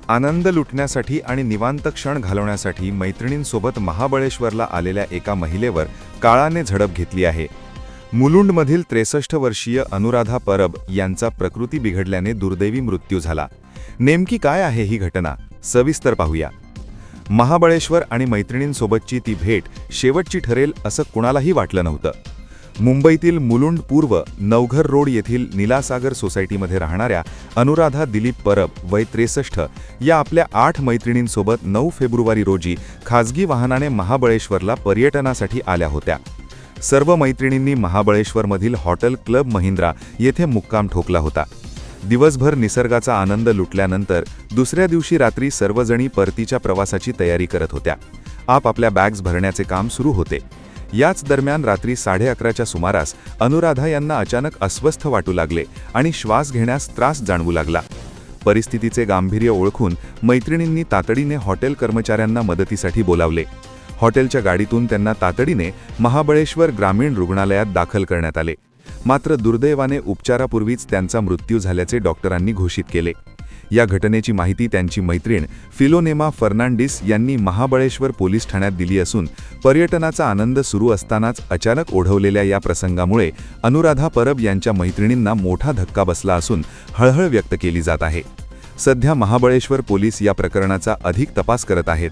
आनंद लुटण्यासाठी आणि निवांत क्षण घालवण्यासाठी मैत्रिणींसोबत महाबळेश्वरला आलेल्या एका महिलेवर काळाने झडप घेतली आहे. मुलुंडमधील 63 वर्षीय अनुराधा परब यांचा प्रकृती बिघडल्याने दुर्दैवी मृत्यू झाला. नेमकी काय आहे ही घटना, सविस्तर पाहूया. महाबळेश्वर आणि मैत्रिणींसोबतची ती भेट शेवटची ठरेल असं कुणालाही वाटलं नव्हतं. मुंबईतील मुलुंड पूर्व नवघर रोड येथील निलासागर सोसायटीमध्ये राहणाऱ्या अनुराधा दिलीप परब वय 63 या आपल्या 8 मैत्रिणींसोबत 9 फेब्रुवारी रोजी खाजगी वाहनाने महाबळेश्वरला पर्यटनासाठी आल्या होत्या. सर्व मैत्रिणींनी महाबळेश्वरमधील हॉटेल क्लब महिंद्रा येथे मुक्काम ठोकला होता. दिवसभर निसर्गाचा आनंद लुटल्यानंतर दुसऱ्या दिवशी रात्री सर्वजणी परतीच्या प्रवासाची तयारी करत होत्या. आपापल्या बॅग्स भरण्याचे काम सुरू होते. याच दरम्यान रात्री 11:30च्या सुमारास अनुराधा यांना अचानक अस्वस्थ वाटू लागले आणि श्वास घेण्यास त्रास जाणवू लागला. परिस्थितीचे गांभीर्य ओळखून मैत्रिणींनी तातडीने हॉटेल कर्मचाऱ्यांना मदतीसाठी बोलावले. हॉटेलच्या गाडीतून त्यांना तातडीने महाबळेश्वर ग्रामीण रुग्णालयात दाखल करण्यात आले. मात्र दुर्दैवाने उपचारापूर्वीच त्यांचा मृत्यू झाल्याचे डॉक्टरांनी घोषित केले. या घटनेची माहिती त्यांची मैत्रीण फिलोनेमा फर्नांडिस यांनी महाबळेश्वर पोलीस ठाण्यात दिली असून पर्यटनाचा आनंद सुरू असतानाच अचानक ओढवलेल्या या प्रसंगामुळे अनुराधा परब यांच्या मैत्रिणींना मोठा धक्का बसला असून हळहळ व्यक्त केली जात आहे. सध्या महाबळेश्वर पोलीस या प्रकरणाचा अधिक तपास करत आहेत.